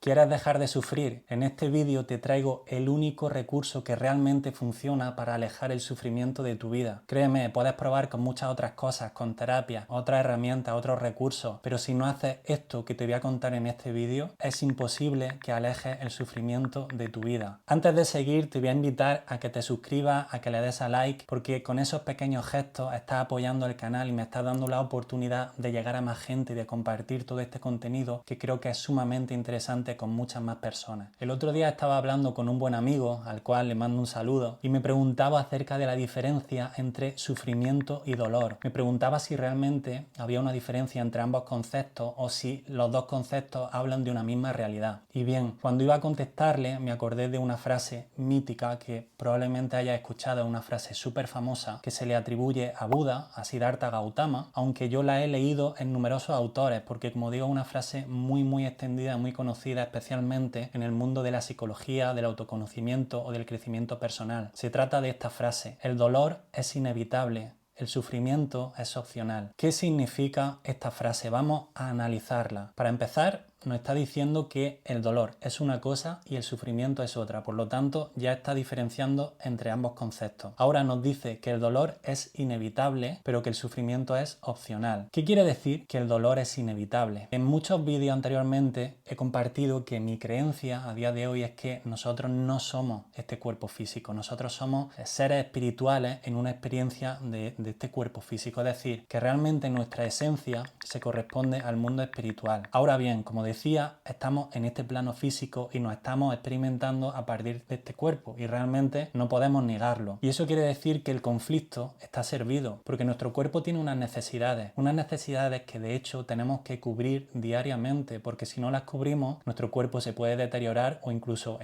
¿Quieres dejar de sufrir? En este vídeo te traigo el único recurso que realmente funciona para alejar el sufrimiento de tu vida. Créeme, puedes probar con muchas otras cosas, con terapia, otras herramientas, otros recursos, pero si no haces esto que te voy a contar en este vídeo, es imposible que alejes el sufrimiento de tu vida. Antes de seguir, te voy a invitar a que te suscribas, a que le des a like, porque con esos pequeños gestos estás apoyando el canal y me estás dando la oportunidad de llegar a más gente y de compartir todo este contenido que creo que es sumamente interesante con muchas más personas. El otro día estaba hablando con un buen amigo, al cual le mando un saludo, y me preguntaba acerca de la diferencia entre sufrimiento y dolor. Me preguntaba si realmente había una diferencia entre ambos conceptos o si los dos conceptos hablan de una misma realidad. Y bien, cuando iba a contestarle me acordé de una frase mítica que probablemente hayas escuchado, una frase súper famosa que se le atribuye a Buda, a Siddhartha Gautama, aunque yo la he leído en numerosos autores, porque como digo, es una frase muy extendida, muy conocida, especialmente en el mundo de la psicología, del autoconocimiento o del crecimiento personal. Se trata de esta frase: el dolor es inevitable, el sufrimiento es opcional. ¿Qué significa esta frase? Vamos a analizarla. Para empezar, nos está diciendo que el dolor es una cosa y el sufrimiento es otra, por lo tanto ya está diferenciando entre ambos conceptos. Ahora nos dice que el dolor es inevitable, pero que el sufrimiento es opcional. ¿Qué quiere decir que el dolor es inevitable? En muchos vídeos anteriormente he compartido que mi creencia a día de hoy es que nosotros no somos este cuerpo físico, nosotros somos seres espirituales en una experiencia de este cuerpo físico, es decir, que realmente nuestra esencia se corresponde al mundo espiritual. Ahora bien, como decía, estamos en este plano físico y nos estamos experimentando a partir de este cuerpo y realmente no podemos negarlo. Y eso quiere decir que el conflicto está servido, porque nuestro cuerpo tiene unas necesidades que de hecho tenemos que cubrir diariamente, porque si no las cubrimos, nuestro cuerpo se puede deteriorar o incluso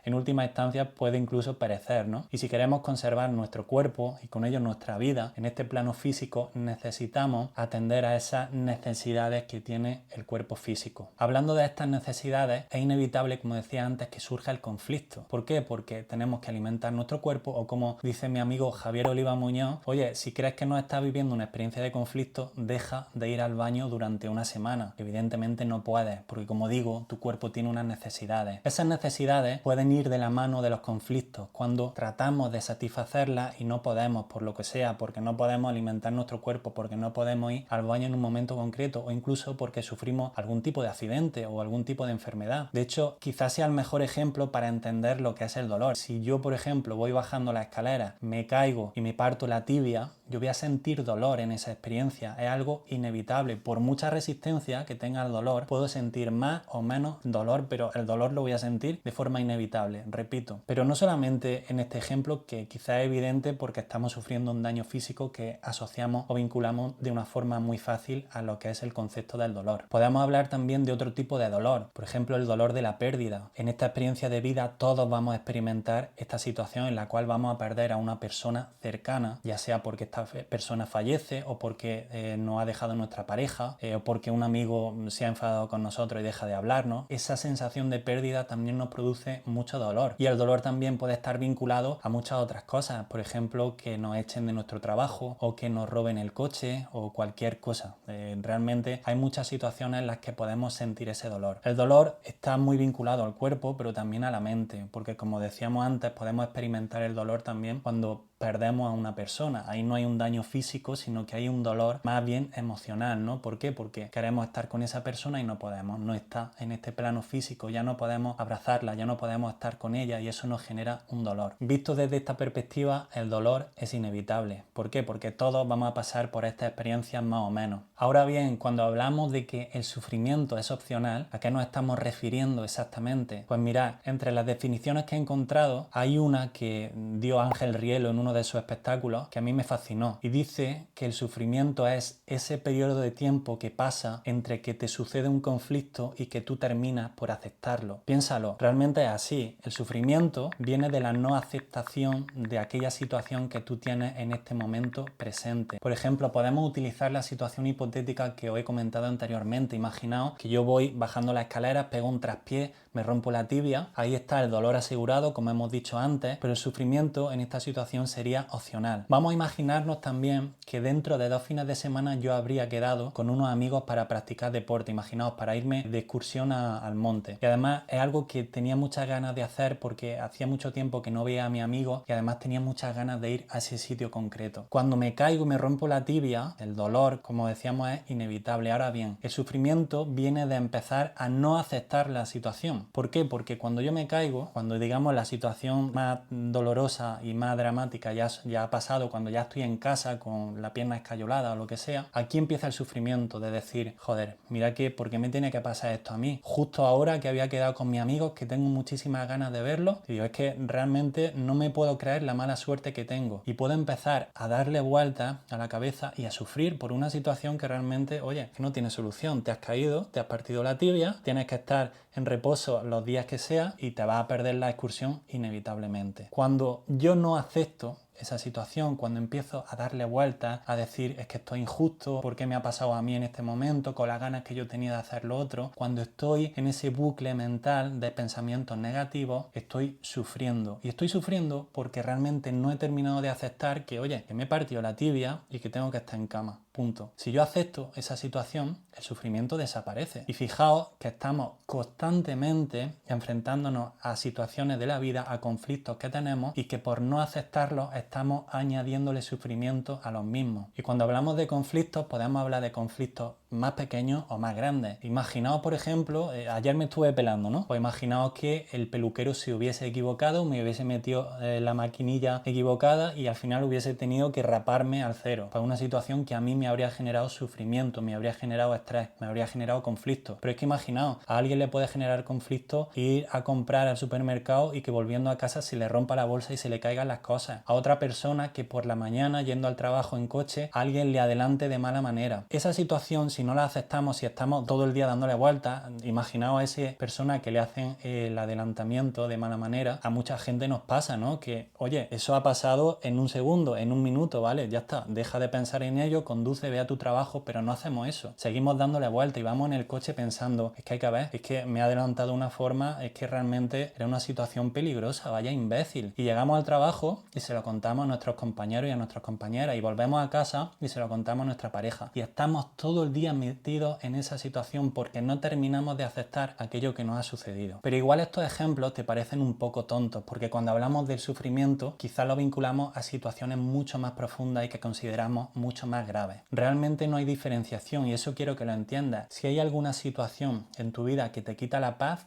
en última instancia puede incluso perecer, ¿no? Y si queremos conservar nuestro cuerpo y con ello nuestra vida en este plano físico, necesitamos atender a esas necesidades que tiene el cuerpo físico. Hablando de estas necesidades, es inevitable, como decía antes, que surja el conflicto. ¿Por qué? Porque tenemos que alimentar nuestro cuerpo, o como dice mi amigo Javier Oliva Muñoz: oye, si crees que no estás viviendo una experiencia de conflicto, deja de ir al baño durante una semana. Evidentemente no puedes, porque como digo, tu cuerpo tiene unas necesidades. Esas necesidades pueden ir de la mano de los conflictos, cuando tratamos de satisfacerlas y no podemos, por lo que sea, porque no podemos alimentar nuestro cuerpo, porque no podemos ir al baño en un momento concreto, o incluso porque sufrimos algún tipo de accidente o algún tipo de enfermedad. De hecho, quizás sea el mejor ejemplo para entender lo que es el dolor. Si yo, por ejemplo, voy bajando la escalera, me caigo y me parto la tibia, yo voy a sentir dolor en esa experiencia. Es algo inevitable. Por mucha resistencia que tenga el dolor, puedo sentir más o menos dolor, pero el dolor lo voy a sentir de forma inevitable, repito. Pero no solamente en este ejemplo, que quizá es evidente porque estamos sufriendo un daño físico que asociamos o vinculamos de una forma muy fácil a lo que es el concepto del dolor. Podemos hablar también de otro tipo de dolor, por ejemplo el dolor de la pérdida. En esta experiencia de vida todos vamos a experimentar esta situación en la cual vamos a perder a una persona cercana, ya sea porque esta persona fallece o porque nos ha dejado nuestra pareja o porque un amigo se ha enfadado con nosotros y deja de hablarnos. Esa sensación de pérdida también nos produce mucho dolor, y el dolor también puede estar vinculado a muchas otras cosas, por ejemplo que nos echen de nuestro trabajo o que nos roben el coche o cualquier cosa. Realmente hay muchas situaciones en las que podemos sentir ese dolor. El dolor está muy vinculado al cuerpo, pero también a la mente, porque como decíamos antes, podemos experimentar el dolor también cuando perdemos a una persona. Ahí no hay un daño físico, sino que hay un dolor más bien emocional, ¿no? ¿Por qué? Porque queremos estar con esa persona y no podemos, no está en este plano físico, ya no podemos abrazarla, ya no podemos estar con ella, y eso nos genera un dolor. Visto desde esta perspectiva, el dolor es inevitable. ¿Por qué? Porque todos vamos a pasar por estas experiencias más o menos. Ahora bien, cuando hablamos de que el sufrimiento es opcional, ¿a qué nos estamos refiriendo exactamente? Pues mirad, entre las definiciones que he encontrado, hay una que dio Ángel Rielo en uno de sus espectáculos que a mí me fascinó, y dice que el sufrimiento es ese periodo de tiempo que pasa entre que te sucede un conflicto y que tú terminas por aceptarlo. Piénsalo, realmente es así. El sufrimiento viene de la no aceptación de aquella situación que tú tienes en este momento presente. Por ejemplo, podemos utilizar la situación hipotética que os he comentado anteriormente. Imaginaos que yo voy bajando las escaleras, pego un traspié, me rompo la tibia, ahí está el dolor asegurado, como hemos dicho antes, pero el sufrimiento en esta situación sería opcional. Vamos a imaginarnos también que dentro de 2 fines de semana yo habría quedado con unos amigos para practicar deporte, imaginaos, para irme de excursión al monte. Y además es algo que tenía muchas ganas de hacer porque hacía mucho tiempo que no veía a mi amigo y además tenía muchas ganas de ir a ese sitio concreto. Cuando me caigo y me rompo la tibia, el dolor, como decíamos, es inevitable. Ahora bien, el sufrimiento viene de empezar a no aceptar la situación. ¿Por qué? Porque cuando yo me caigo, cuando digamos la situación más dolorosa y más dramática ya ha pasado, cuando ya estoy en casa con la pierna escayolada o lo que sea, aquí empieza el sufrimiento de decir, joder, mira que, ¿por qué me tiene que pasar esto a mí? Justo ahora que había quedado con mis amigos, que tengo muchísimas ganas de verlos, y digo, es que realmente no me puedo creer la mala suerte que tengo. Y puedo empezar a darle vueltas a la cabeza y a sufrir por una situación que realmente, oye, que no tiene solución. Te has caído, te has partido la tibia, tienes que estar en reposo los días que sea y te vas a perder la excursión inevitablemente. Cuando yo no acepto esa situación, cuando empiezo a darle vueltas, a decir es que esto es injusto, ¿por qué me ha pasado a mí en este momento? Con las ganas que yo tenía de hacer lo otro, cuando estoy en ese bucle mental de pensamientos negativos, estoy sufriendo. Y estoy sufriendo porque realmente no he terminado de aceptar que, oye, que me he partido la tibia y que tengo que estar en cama. Punto. Si yo acepto esa situación, el sufrimiento desaparece. Y fijaos que estamos constantemente enfrentándonos a situaciones de la vida, a conflictos que tenemos y que por no aceptarlos estamos añadiéndole sufrimiento a los mismos. Y cuando hablamos de conflictos, podemos hablar de conflictos más pequeños o más grandes. Imaginaos, por ejemplo, ayer me estuve pelando, ¿no? Pues imaginaos que el peluquero se hubiese equivocado, me hubiese metido la maquinilla equivocada y al final hubiese tenido que raparme al cero. Pues una situación que a mí me habría generado sufrimiento, me habría generado estrés, me habría generado conflicto. Pero es que imaginaos, a alguien le puede generar conflicto ir a comprar al supermercado y que volviendo a casa se le rompa la bolsa y se le caigan las cosas. A otra persona que por la mañana yendo al trabajo en coche, alguien le adelante de mala manera. Esa situación, si no la aceptamos, si estamos todo el día dándole vueltas, imaginaos a esa persona que le hacen el adelantamiento de mala manera, a mucha gente nos pasa, ¿no? Que, oye, eso ha pasado en un segundo, en un minuto, ¿vale? Ya está, deja de pensar en ello, conduce, ve a tu trabajo, pero no hacemos eso. Seguimos dándole vueltas y vamos en el coche pensando, es que hay que ver, es que me ha adelantado de una forma, es que realmente era una situación peligrosa, vaya imbécil. Y llegamos al trabajo y se lo contamos a nuestros compañeros y a nuestras compañeras y volvemos a casa y se lo contamos a nuestra pareja. Y estamos todo el día metidos en esa situación porque no terminamos de aceptar aquello que nos ha sucedido. Pero igual estos ejemplos te parecen un poco tontos porque cuando hablamos del sufrimiento quizás lo vinculamos a situaciones mucho más profundas y que consideramos mucho más graves. Realmente no hay diferenciación y eso quiero que lo entiendas. Si hay alguna situación en tu vida que te quita la paz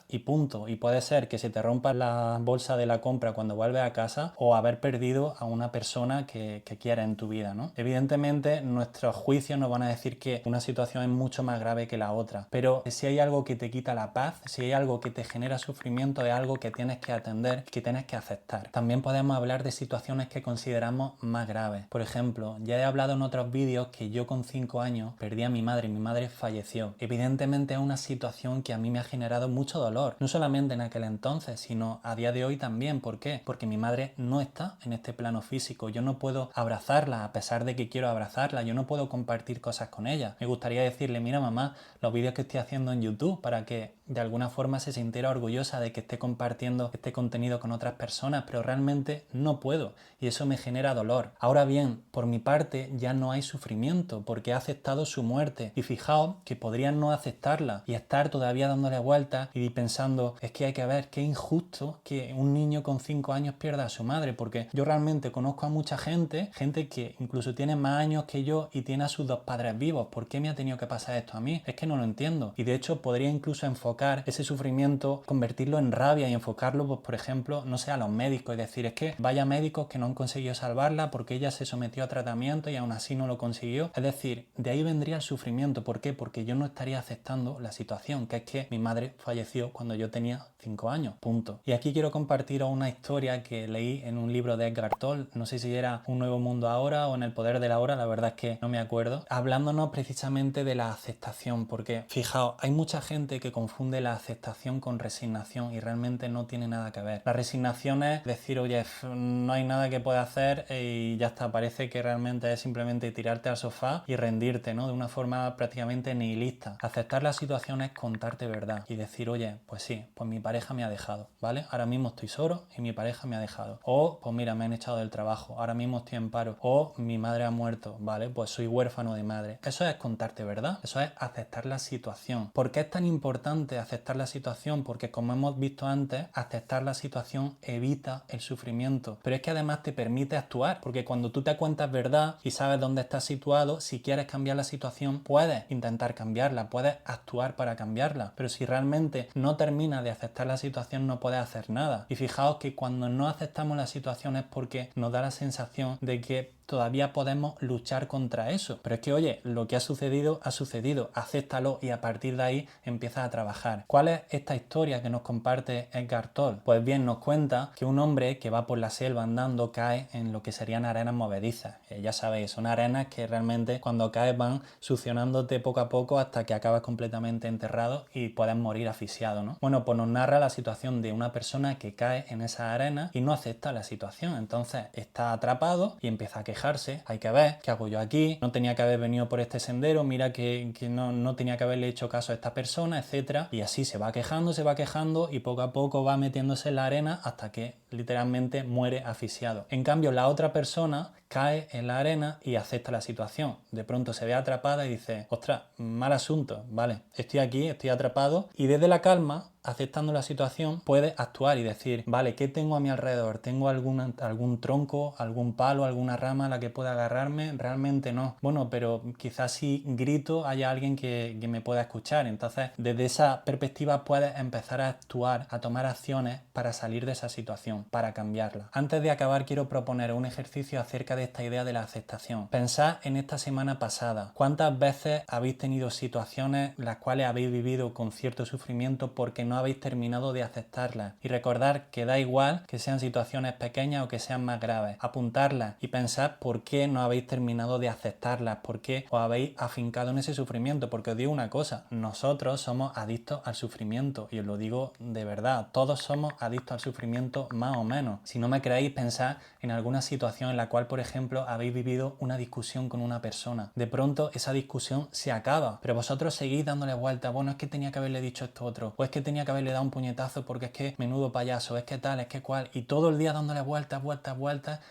y punto. Y puede ser que se te rompa la bolsa de la compra cuando vuelves a casa o haber perdido a una persona que quieres en tu vida, ¿no? Evidentemente nuestros juicios nos van a decir que una situación es mucho más grave que la otra, pero si hay algo que te quita la paz, si hay algo que te genera sufrimiento, es algo que tienes que atender, que tienes que aceptar. También podemos hablar de situaciones que consideramos más graves. Por ejemplo, ya he hablado en otros vídeos que yo con 5 años perdí a mi madre falleció. Evidentemente es una situación que a mí me ha generado mucho dolor, no solamente en aquel entonces, sino a día de hoy también. ¿Por qué? Porque mi madre no está en este plano físico, yo no puedo abrazarla a pesar de que quiero abrazarla, yo no puedo compartir cosas con ella. Me gustaría decirle, mira mamá, los vídeos que estoy haciendo en YouTube para que de alguna forma se sintiera orgullosa de que esté compartiendo este contenido con otras personas, pero realmente no puedo y eso me genera dolor. Ahora bien, por mi parte ya no hay sufrimiento porque he aceptado su muerte y fijaos que podrían no aceptarla y estar todavía dándole vueltas y pensando, es que hay que ver qué injusto que un niño con 5 años pierda a su madre, porque yo realmente conozco a mucha gente que incluso tiene más años que yo y tiene a sus 2 padres vivos. ¿Por qué me ha tenido que pasar esto a mí? Es que no lo entiendo. Y de hecho podría incluso enfocar ese sufrimiento, convertirlo en rabia y enfocarlo, pues por ejemplo, no sé, a los médicos y decir, es que vaya médicos que no han conseguido salvarla porque ella se sometió a tratamiento y aún así no lo consiguió. Es decir, de ahí vendría el sufrimiento. ¿Por qué? Porque yo no estaría aceptando la situación, que es que mi madre falleció cuando yo tenía 5 años, punto. Y aquí quiero compartiros una historia que leí en un libro de Eckhart Tolle, no sé si era Un nuevo mundo ahora o En el poder de la hora, la verdad es que no me acuerdo, hablándonos precisamente de la aceptación, porque fijaos, hay mucha gente que confunde confunde la aceptación con resignación y realmente no tiene nada que ver. La resignación es decir, oye, no hay nada que pueda hacer y ya está, parece que realmente es simplemente tirarte al sofá y rendirte, ¿no? De una forma prácticamente nihilista. Aceptar la situación es contarte verdad y decir, oye, pues sí, pues mi pareja me ha dejado, ¿vale? Ahora mismo estoy solo y mi pareja me ha dejado. O, pues mira, me han echado del trabajo, ahora mismo estoy en paro. O mi madre ha muerto, ¿vale? Pues soy huérfano de madre. Eso es contarte verdad, eso es aceptar la situación. ¿Por qué es tan importante aceptar la situación? Porque como hemos visto antes, aceptar la situación evita el sufrimiento. Pero es que además te permite actuar, porque cuando tú te cuentas verdad y sabes dónde estás situado, si quieres cambiar la situación, puedes intentar cambiarla, puedes actuar para cambiarla. Pero si realmente no terminas de aceptar la situación, no puedes hacer nada. Y fijaos que cuando no aceptamos la situación es porque nos da la sensación de que todavía podemos luchar contra eso. Pero es que, oye, lo que ha sucedido, acéptalo y a partir de ahí empiezas a trabajar. ¿Cuál es esta historia que nos comparte Eckhart Tolle? Pues bien, nos cuenta que un hombre que va por la selva andando cae en lo que serían arenas movedizas. Ya sabéis, son arenas que realmente cuando caes van succionándote poco a poco hasta que acabas completamente enterrado y puedes morir asfixiado, ¿no? Bueno, pues nos narra la situación de una persona que cae en esa arena y no acepta la situación. Entonces está atrapado y empieza a quejarse. Hay que ver qué hago yo aquí, no tenía que haber venido por este sendero, mira que no tenía que haberle hecho caso a esta persona, etcétera. Y así se va quejando y poco a poco va metiéndose en la arena hasta que literalmente muere asfixiado. En cambio, la otra persona cae en la arena y acepta la situación. De pronto se ve atrapada y dice, ostras, mal asunto, vale, estoy aquí, estoy atrapado, y desde la calma, aceptando la situación, puede actuar y decir, vale, ¿qué tengo a mi alrededor? ¿Tengo algún tronco, algún palo, alguna rama a la que pueda agarrarme? Realmente no. Bueno, pero quizás si grito haya alguien que me pueda escuchar. Entonces, desde esa perspectiva puedes empezar a actuar, a tomar acciones para salir de esa situación, para cambiarla. Antes de acabar, quiero proponer un ejercicio acerca de esta idea de la aceptación. Pensad en esta semana pasada. ¿Cuántas veces habéis tenido situaciones las cuales habéis vivido con cierto sufrimiento porque no habéis terminado de aceptarlas? Y recordar que da igual que sean situaciones pequeñas o que sean más graves. Apuntarlas y pensar por qué no habéis terminado de aceptarlas, por qué os habéis afincado en ese sufrimiento. Porque os digo una cosa, nosotros somos adictos al sufrimiento y os lo digo de verdad, todos somos adictos al sufrimiento más o menos. Si no me creéis, pensad en alguna situación en la cual, por ejemplo, habéis vivido una discusión con una persona. De pronto esa discusión se acaba, pero vosotros seguís dándole vueltas. Bueno, es que tenía que haberle dicho esto otro, o es que tenía que haberle dado un puñetazo porque es que menudo payaso, es que tal, es que cual, y todo el día dándole vueltas,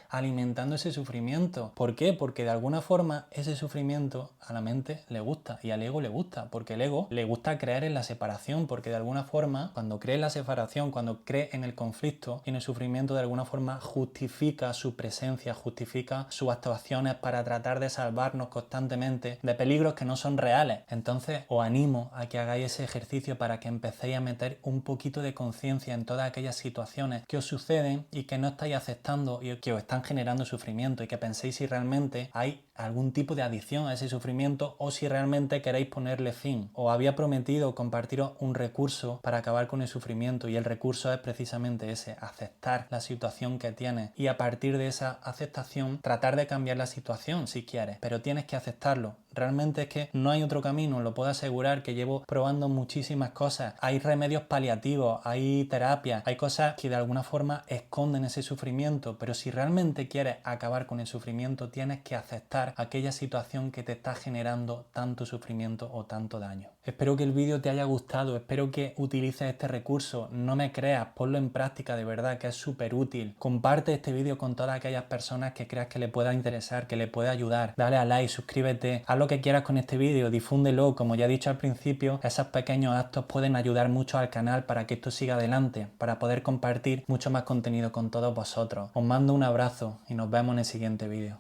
alimentando ese sufrimiento. ¿Por qué? Porque de alguna forma ese sufrimiento a la mente le gusta y al ego le gusta, porque el ego le gusta creer en la separación, porque de alguna forma cuando cree en la separación, cuando cree en el conflicto y en el sufrimiento, de alguna forma justifica su presencia, justifica sus actuaciones para tratar de salvarnos constantemente de peligros que no son reales. Entonces os animo a que hagáis ese ejercicio para que empecéis a meter un poquito de conciencia en todas aquellas situaciones que os suceden y que no estáis aceptando y que os están generando sufrimiento, y que penséis si realmente hay algún tipo de adicción a ese sufrimiento o si realmente queréis ponerle fin. Os había prometido compartiros un recurso para acabar con el sufrimiento y el recurso es precisamente ese, aceptar la situación que tienes y a partir de esa aceptación tratar de cambiar la situación si quieres, pero tienes que aceptarlo. Realmente es que no hay otro camino, lo puedo asegurar, que llevo probando muchísimas cosas. Hay remedios paliativos, hay terapias, hay cosas que de alguna forma esconden ese sufrimiento, pero si realmente quieres acabar con el sufrimiento tienes que aceptar aquella situación que te está generando tanto sufrimiento o tanto daño. Espero que el vídeo te haya gustado, espero que utilices este recurso, no me creas, ponlo en práctica de verdad, que es súper útil. Comparte este vídeo con todas aquellas personas que creas que le pueda interesar, que le pueda ayudar. Dale a like, suscríbete, haz lo que quieras con este vídeo, difúndelo. Como ya he dicho al principio, esos pequeños actos pueden ayudar mucho al canal para que esto siga adelante, para poder compartir mucho más contenido con todos vosotros. Os mando un abrazo y nos vemos en el siguiente vídeo.